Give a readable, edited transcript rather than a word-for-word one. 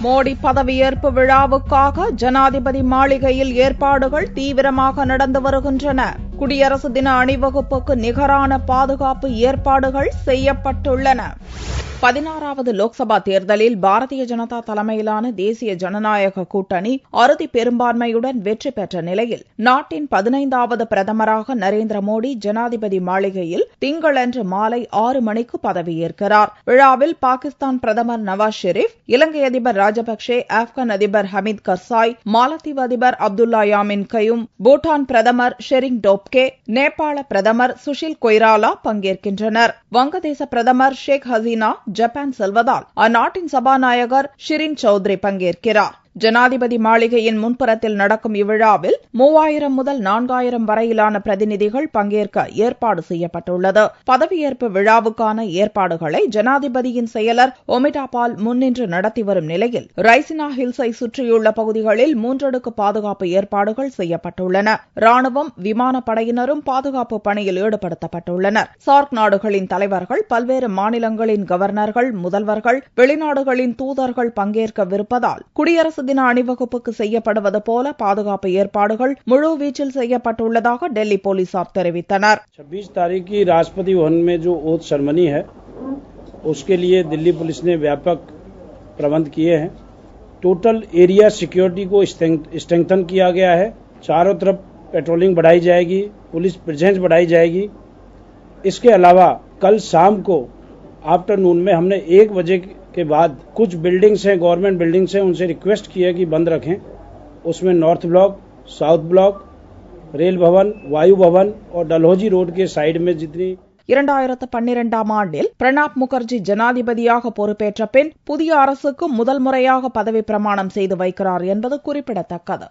மோடி பதவியேற்பு விழாவுக்காக ஜனாதிபதி மாளிகையில் ஏற்பாடுகள் தீவிரமாக நடந்து வருகின்றன. குடியரசு தின அணிவகுப்புக்கு நிகரான பாதுகாப்பு ஏற்பாடுகள் செய்யப்பட்டுள்ளன. 16வது லோக்சபா தேர்தலில் பாரதிய ஜனதா தலைமையிலான தேசிய ஜனநாயக கூட்டணி அறுதி பெரும்பான்மையுடன் வெற்றி பெற்ற நிலையில் நாட்டின் 15வது பிரதமராக நரேந்திர மோடி ஜனாதிபதி மாளிகையில் திங்களன்று மாலை 6 மணிக்கு பதவியேற்கிறார். விழாவில் பாகிஸ்தான் பிரதமர் நவாஸ் ஷெரீப், இலங்கை அதிபர் ராஜபக்சே, ஆப்கான் அதிபர் ஹமீத் கர்சாய், மாலத்தீவு அதிபர் அப்துல்லா யாமின் கயூம், பூட்டான் பிரதமர் ஷெரிங் டோப்கே, நேபாள பிரதமர் சுஷில் கொய்ராலா பங்கேற்கின்றனர். வங்கதேச பிரதமர் ஷேக் ஹசீனா ஜப்பான் செல்வதால் அந்நாட்டின் சபாநாயகர் ஷிரின் சௌத்ரி பங்கேற்கிறார். ஜனாதிபதி மாளிகையின் முன்புறத்தில் நடக்கும் இவ்விழாவில் 3000 முதல் 4000 வரையிலான பிரதிநிதிகள் பங்கேற்க ஏற்பாடு செய்யப்பட்டுள்ளது. பதவியேற்பு விழாவுக்கான ஏற்பாடுகளை ஜனாதிபதியின் செயலர் ஒமிடா பால் முன்னின்று நடத்தி வரும் நிலையில் ரைசினா ஹில்ஸை சுற்றியுள்ள பகுதிகளில் 3 அடுக்கு பாதுகாப்பு ஏற்பாடுகள் செய்யப்பட்டுள்ளன. ராணுவம், விமானப்படையினரும் பாதுகாப்பு பணியில் ஈடுபடுத்தப்பட்டுள்ளனர். சார்க் நாடுகளின் தலைவர்கள், பல்வேறு மாநிலங்களின் கவர்னர்கள், முதல்வர்கள், வெளிநாடுகளின் தூதர்கள் பங்கேற்கவிருப்பதால் குடியரசு தின அணிவகுப்புக்கு செய்யப்படுவது போல பாதுகாப்பு ஏற்பாடுகள் முழுவீச்சில் செய்யப்பட்டுள்ளதாக டெல்லி போலீசார் தெரிவித்தனர். 26 तारीख की राष्ट्रपति भवन में जो ओथ सेरेमनी है उसके लिए दिल्ली पुलिस ने व्यापक प्रबंध किए हैं. टोटल एरिया सिक्योरिटी को स्ट्रेंथन किया गया है. चारों तरफ पेट्रोलिंग बढ़ाई जाएगी, पुलिस प्रेजेंस बढ़ाई जाएगी. इसके अलावा कल शाम को आफ्टरनून में हमने 1 बजे के बाद कुछ बिल्डिंग्स हैं, गवर्नमेंट बिल्डिंग्स हैं, उनसे रिक्वेस्ट की है कि बंद रखें. उसमें north block, south block, rail भवन, वायु भवन और डलहौजी रोड के साइड में जितनी 2012ஆம் ஆண்டில் பிரணாப் முகர்ஜி ஜனாதிபதியாக பொறுப்பேற்ற பின் புதிய அரசுக்கு முதல் முறையாக பதவி பிரமாணம் செய்து வைக்கிறார் என்பது குறிப்பிடத்தக்கது.